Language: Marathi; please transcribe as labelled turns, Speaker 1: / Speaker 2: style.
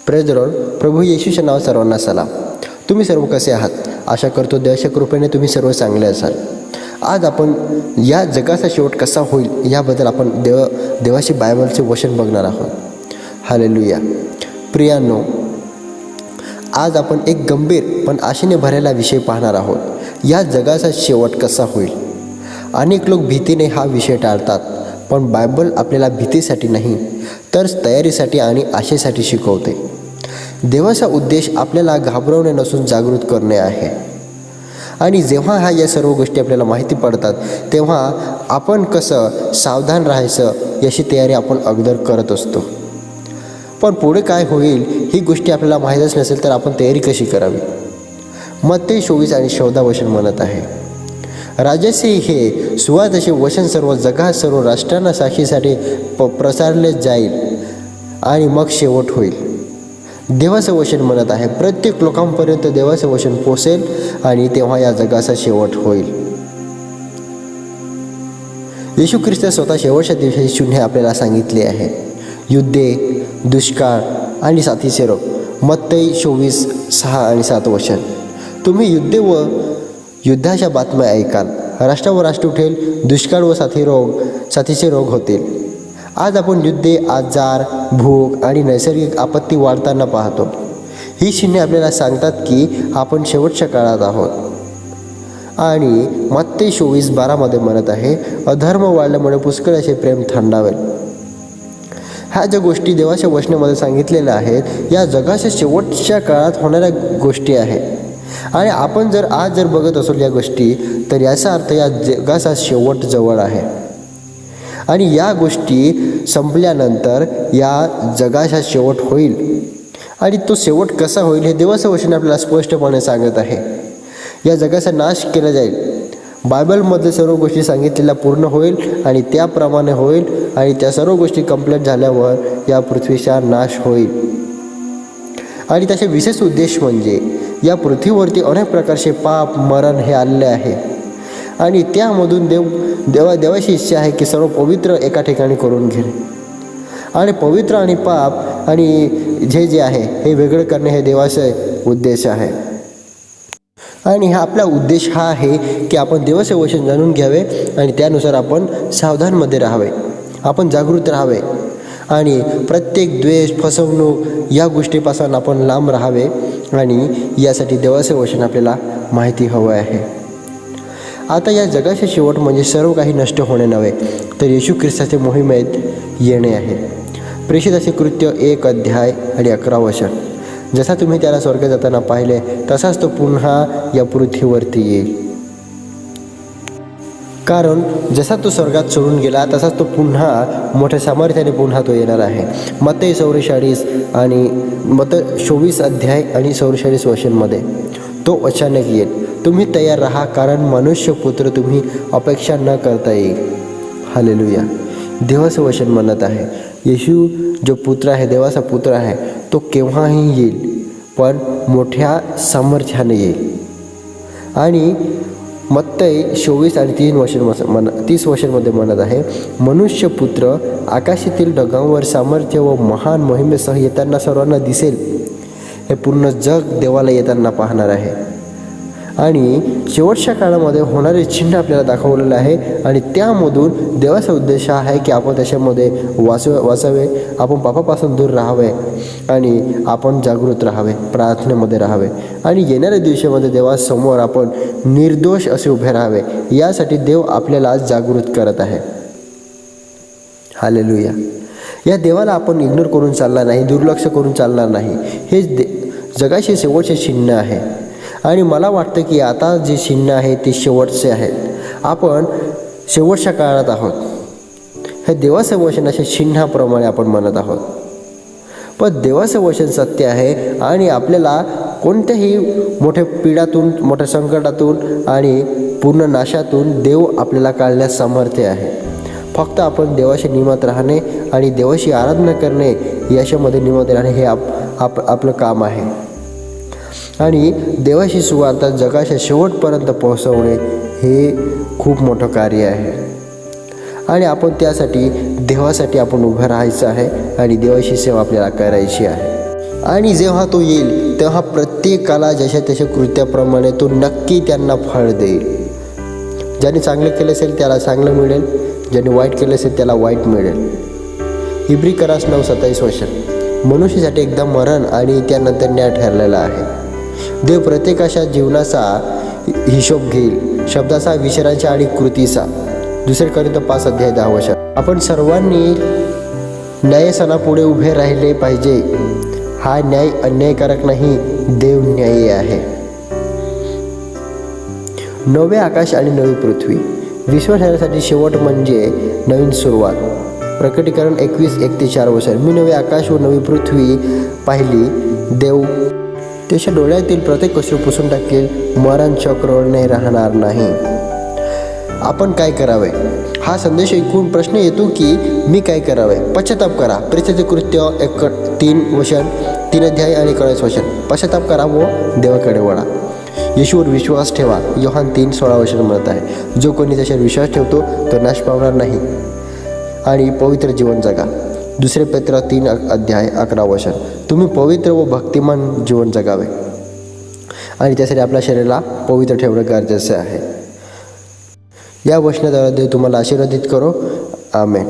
Speaker 1: Praise the Lord. प्रभू येशूच्या नावात सर्वांना सलाम. तुम्ही सर्व कसे आहात? आशा करतो देवाच्या कृपेने तुम्ही सर्व चांगले असाल. आज आपण या जगाचा शेवट कसा होईल याबद्दल आपण देवाची बायबलचे वचन बघणार आहोत. हालेलुया. प्रियांनो, आज आपण एक गंभीर पण आशेने भरलेला विषय पाहणार आहोत. या जगाचा शेवट कसा होईल. अनेक लोक भीतीने हा विषय टाळतात, पण बायबल आपल्याला भीतीसाठी नाही तर तयारीसाठी आणि आशेसाठी शिकवते. देवाचा उद्देश आपल्याला घाबरवणे नसून जागृत करणे आहे. आणि जेव्हा या सर्व गोष्टी आपल्याला माहिती पडतात तेव्हा आपण कसं सावधान राहायचं याची तयारी आपण अगोदर करत असतो. पण पुढे काय होईल ही गोष्टी आपल्याला माहीतच नसेल तर आपण तयारी कशी करावी. मत्ते 24:14 वचन म्हणत आहे, राजाचे हे सुवार्ताचे वचन सर्व जगात सर्व राष्ट्रांना साक्षीसाठी प्रसारले जाईल आणि मग शेवट होईल. देवाचं वचन म्हणत आहे प्रत्येक लोकांपर्यंत देवाचं वचन पोचेल आणि तेव्हा या जगाचा शेवट होईल. येशू ख्रिस्त स्वतः शेवटच्या दिवसाची चिन्हे आपल्याला सांगितले आहे. युद्धे, दुष्काळ आणि साथीचे रोग. मत्ते 24:6-7 वचन. तुम्ही युद्धाच्या बातम्या ऐकाल. राष्ट्रावर राष्ट्र उठेल, दुष्काळ व साथीचे रोग होतील. आज आपण युद्धे, आजार, भूक आणि नैसर्गिक आपत्ती वाढताना पाहतो. ही चिन्हे आपल्याला सांगतात की आपण शेवटच्या काळात आहोत. आणि मत्ते 24:12 म्हणत आहे, अधर्म वाढल्यामुळे पुष्कळ असे प्रेम थंडावेल. ह्या ज्या गोष्टी देवाच्या वचनामध्ये सांगितलेल्या आहेत या जगाच्या शेवटच्या काळात होणाऱ्या गोष्टी आहेत. आणि आपण आज बघत असो या गोष्टी तर याचा अर्थ या जगाचा शेवट जवळ आहे. आणि या गोष्टी संपल्यानंतर या जगाचा शेवट होईल. आणि तो शेवट कसा होईल हे देवाचं वचन आपल्याला स्पष्टपणे सांगत आहे. या जगाचा नाश केला जाईल. बायबलमध्ये सर्व गोष्टी सांगितलेल्या पूर्ण होईल आणि त्याप्रमाणे होईल. आणि त्या सर्व गोष्टी कंप्लीट झाल्यावर या पृथ्वीचा नाश होईल. आणि त्याचे विशेष उद्देश म्हणजे या पृथ्वीवरती अनेक प्रकारचे पाप, मरण हे आलेले आहे. आणि त्यामधून देवाची इच्छा आहे की सर्व पवित्र एका ठिकाणी करून घेणे. आणि पवित्र आणि पाप आणि जे आहे हे वेगळं करणे हे देवाचा उद्देश आहे. आणि हा आपला उद्देश हा आहे की आपण देवाचे वचन जाणून घ्यावे आणि त्यानुसार आपण सावधानमध्ये राहावे, आपण जागृत राहावे आणि प्रत्येक द्वेष, फसवणूक या गोष्टीपासून आपण लांब राहावे. आणि यासाठी देवाचे वचन आपल्याला माहिती हवं आहे. आता या जगाचे शेवट म्हणजे सर्व काही नष्ट होणे नव्हे तर येशू ख्रिस्ताचे मोहिमेत येणे आहे. प्रेषिताचे कृत्य 1:11 वचन. जसा तुम्ही त्याला स्वर्गात जाताना पाहिले तसाच तो पुन्हा या पृथ्वीवरती येईल. कारण जसा तो स्वर्गात सोडून गेला तसाच तो पुन्हा मोठ्या सामर्थ्याने पुन्हा तो येणार आहे. मत्ते 44 आणि मत्ते 24:44 वचनमध्ये तो अचानक येईल. तुम्ही तयार राहा कारण मनुष्यपुत्र तुम्ही अपेक्षा न करता येईल. हालेलुया. देवाचं वचन म्हणत आहे येशू जो पुत्र आहे, देवाचा पुत्र आहे, तो केव्हाही येईल पण मोठ्या सामर्थ्याने येईल. आणि मत्ते 24:30 वचनमध्ये म्हणत आहे, मनुष्यपुत्र आकाशातील ढगांवर सामर्थ्य व महान मोहिमेसह येताना सर्वांना दिसेल. हे पूर्ण जग देवाला येताना पाहणार आहे. आणि शेवटच्या काळामध्ये होणारे चिन्ह आपल्याला दाखवलेलं आहे. आणि त्यामधून देवाचा उद्देश हा आहे की आपण त्याच्यामध्ये वाचावे, आपण पापापासून दूर राहावे आणि आपण जागृत राहावे, प्रार्थनेमध्ये राहावे आणि येणाऱ्या दिवसामध्ये देवासमोर आपण निर्दोष असे उभे राहावे. यासाठी देव आपल्याला जागृत करत आहे. हालेलुया. या देवाला आपण इग्नोर करून चालणार नाही, दुर्लक्ष करून चालणार नाही. हे जगाचे शेवटचे चिन्ह आहे. आणि मला वाटतं की आता जे चिन्ह आहे ते शेवटचे आहेत. आपण शेवटच्या काळात आहोत. हे देवाचं वचन अशा चिन्हाप्रमाणे आपण म्हणत आहोत. पण देवाचं वचन सत्य आहे आणि आपल्याला कोणत्याही मोठ्या पीडातून, मोठ्या संकटातून आणि पूर्ण नाशातून देव आपल्याला काढण्यास सामर्थ्य आहे. फक्त आपण देवाशी निमित्त राहणे आणि देवाची आराधना करणे याच्यामध्ये निमित्त राहणे हे आपलं काम आहे. आणि देवाची सुवार्ता जगाच्या शेवटपर्यंत पोहोचवणे हे खूप मोठं कार्य आहे. आणि आपण त्यासाठी देवासाठी आपण उभं राहायचं आहे आणि देवाची सेवा आपल्याला करायची आहे. आणि जेव्हा तो येईल तेव्हा प्रत्येकाला जशा तशा कृत्याप्रमाणे तो नक्की त्यांना फळ देईल. ज्याने चांगलं केलं असेल त्याला चांगलं मिळेल, ज्याने वाईट केलं असेल त्याला वाईट मिळेल. इब्री 9:27 मनुष्यासाठी एकदा मरण आणि त्यानंतर न्याय ठरलेला आहे. देव प्रत्येकाच्या जीवनाचा हिशोब घेईल, शब्दाचा, विचारांचा आणि कृतीचा. 2 कोरिंथ 5:10. आपण सर्वांनी न्यायसनापुढे उभे राहिले पाहिजे. हा न्याय अन्यायकारक नाही, देव न्यायी आहे. नवे आकाश आणि नवी पृथ्वी. विश्वासासाठी शेवट म्हणजे नवीन सुरुवात. प्रकटीकरण 21:1-4. मी नवे आकाश व नवी पृथ्वी पाहिली. देव त्याच्या डोळ्यातील प्रत्येक अश्रू पुसून टाकेल. मरण चक्रने राहणार नाही. आपण काय करावे? हा संदेश ऐकून प्रश्न येतो की मी काय करावे? पश्चाताप करा. प्रेरितांचे कृत्य 3 आणि 19 पश्चाताप करा व देवाकडे वळा. येशूवर विश्वास ठेवा. योहान 3:16 म्हणत आहे, जो कोणी त्याच्यावर विश्वास ठेवतो तो नाश पावणार नाही आणि पवित्र जीवन जगा. 2 पेत्र 3:11. तुम्ही पवित्र व भक्तिमान जीवन जगावे आणि त्यासाठी आपल्या शरीराला पवित्र ठेवणं गरजेचं आहे. या वचनाद्वारे देव तुम्हाला आशीर्वादित करो. आमेन.